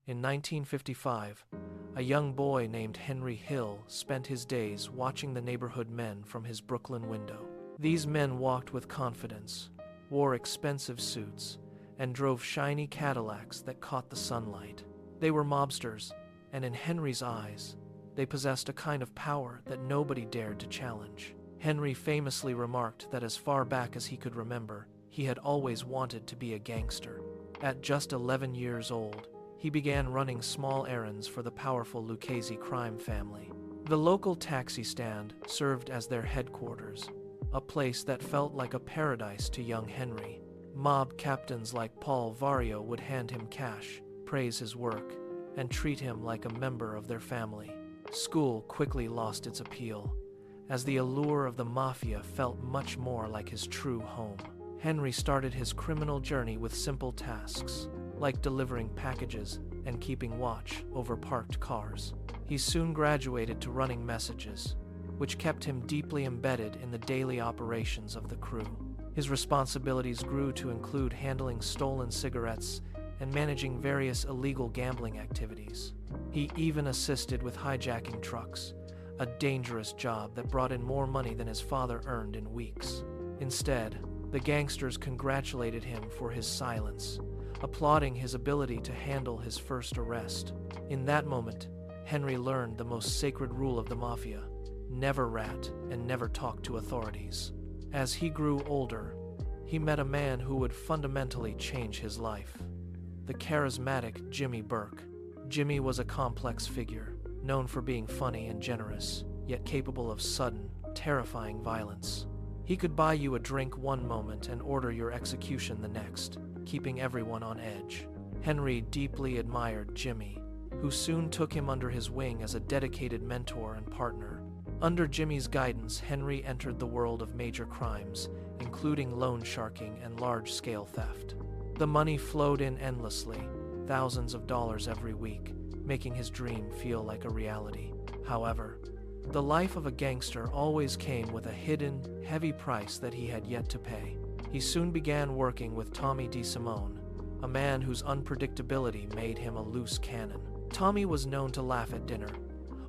In 1955, a young boy named Henry Hill spent his days watching the neighborhood men from his Brooklyn window. These men walked with confidence, wore expensive suits, and drove shiny Cadillacs that caught the sunlight. They were mobsters, and in Henry's eyes, they possessed a kind of power that nobody dared to challenge. Henry famously remarked that as far back as he could remember, he had always wanted to be a gangster. At just 11 years old, he began running small errands for the powerful Lucchese crime family. The local taxi stand served as their headquarters, a place that felt like a paradise to young Henry. Mob captains like Paul Vario would hand him cash, praise his work, and treat him like a member of their family. School quickly lost its appeal, as the allure of the Mafia felt much more like his true home. Henry started his criminal journey with simple tasks, like delivering packages and keeping watch over parked cars. He soon graduated to running messages, which kept him deeply embedded in the daily operations of the crew. His responsibilities grew to include handling stolen cigarettes and managing various illegal gambling activities. He even assisted with hijacking trucks, a dangerous job that brought in more money than his father earned in weeks. Instead, the gangsters congratulated him for his silence, applauding his ability to handle his first arrest. In that moment, Henry learned the most sacred rule of the Mafia: never rat and never talk to authorities. As he grew older, he met a man who would fundamentally change his life: the charismatic Jimmy Burke. Jimmy was a complex figure, known for being funny and generous, yet capable of sudden, terrifying violence. He could buy you a drink one moment and order your execution the next, keeping everyone on edge. Henry deeply admired Jimmy, who soon took him under his wing as a dedicated mentor and partner. Under Jimmy's guidance, Henry entered the world of major crimes, including loan sharking and large-scale theft. The money flowed in endlessly, thousands of dollars every week, making his dream feel like a reality. However, the life of a gangster always came with a hidden, heavy price that he had yet to pay. He soon began working with Tommy DeSimone, a man whose unpredictability made him a loose cannon. Tommy was known to laugh at dinner,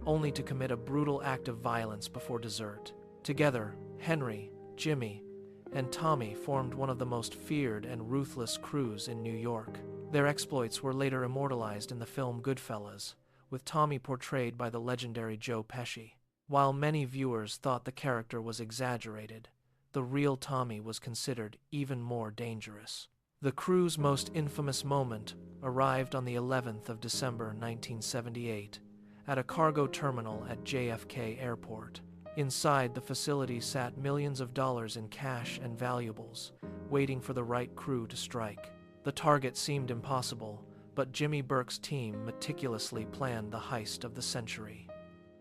only to commit a brutal act of violence before dessert. Together, Henry, Jimmy, and Tommy formed one of the most feared and ruthless crews in New York. Their exploits were later immortalized in the film Goodfellas, with Tommy portrayed by the legendary Joe Pesci. While many viewers thought the character was exaggerated, the real Tommy was considered even more dangerous. The crew's most infamous moment arrived on the 11th of December 1978 at a cargo terminal at JFK Airport. Inside the facility sat millions of dollars in cash and valuables, waiting for the right crew to strike. The target seemed impossible, but Jimmy Burke's team meticulously planned the heist of the century.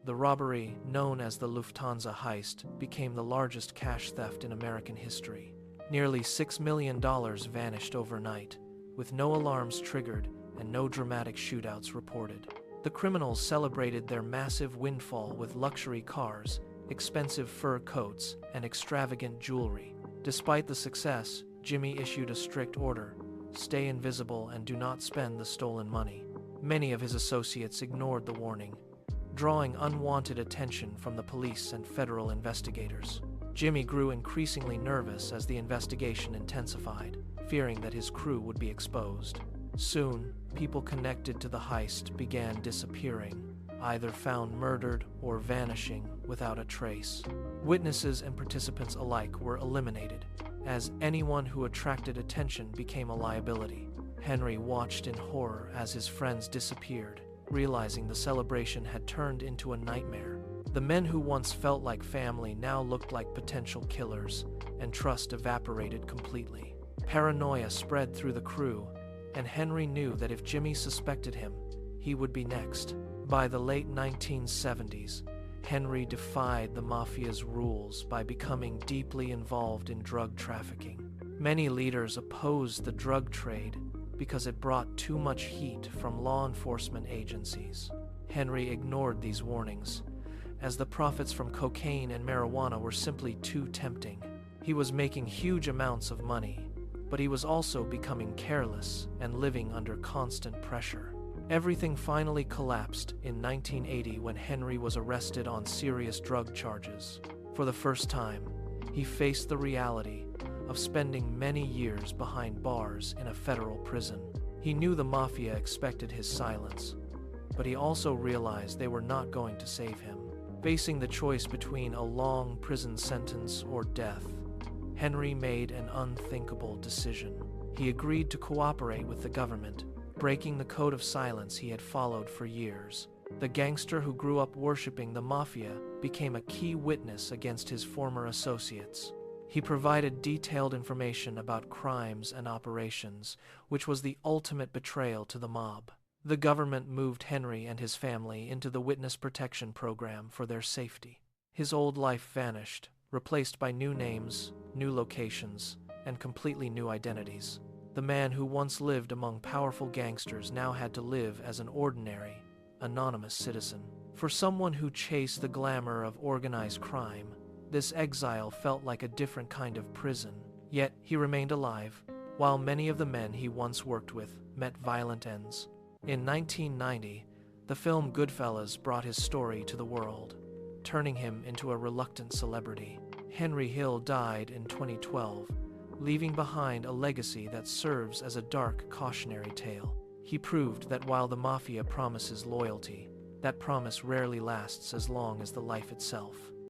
The robbery, known as the Lufthansa heist, became the largest cash theft in American history. Nearly $6 million vanished overnight, with no alarms triggered and no dramatic shootouts reported. The criminals celebrated their massive windfall with luxury cars, expensive fur coats, and extravagant jewelry. Despite the success, Jimmy issued a strict order: stay invisible and do not spend the stolen money. Many of his associates ignored the warning, drawing unwanted attention from the police and federal investigators. Jimmy grew increasingly nervous as the investigation intensified, fearing that his crew would be exposed. Soon, people connected to the heist began disappearing, either found murdered or vanishing without a trace. Witnesses and participants alike were eliminated, as anyone who attracted attention became a liability. Henry watched in horror as his friends disappeared, realizing the celebration had turned into a nightmare. The men who once felt like family now looked like potential killers, and trust evaporated completely. Paranoia spread through the crew, and Henry knew that if Jimmy suspected him, he would be next. By the late 1970s, Henry defied the Mafia's rules by becoming deeply involved in drug trafficking. Many leaders opposed the drug trade because it brought too much heat from law enforcement agencies. Henry ignored these warnings, as the profits from cocaine and marijuana were simply too tempting. He was making huge amounts of money, but he was also becoming careless and living under constant pressure. Everything finally collapsed in 1980 when Henry was arrested on serious drug charges. For the first time, he faced the reality of spending many years behind bars in a federal prison. He knew the Mafia expected his silence, but he also realized they were not going to save him. Facing the choice between a long prison sentence or death, Henry made an unthinkable decision. He agreed to cooperate with the government, breaking the code of silence he had followed for years. The gangster who grew up worshiping the Mafia became a key witness against his former associates. He provided detailed information about crimes and operations, which was the ultimate betrayal to the mob. The government moved Henry and his family into the witness protection program for their safety. His old life vanished, replaced by new names, new locations, and completely new identities. The man who once lived among powerful gangsters now had to live as an ordinary, anonymous citizen. For someone who chased the glamour of organized crime, this exile felt like a different kind of prison. Yet he remained alive, while many of the men he once worked with met violent ends. In 1990, the film Goodfellas brought his story to the world, turning him into a reluctant celebrity. Henry Hill died in 2012, leaving behind a legacy that serves as a dark cautionary tale. He proved that while the Mafia promises loyalty, that promise rarely lasts as long as the life itself.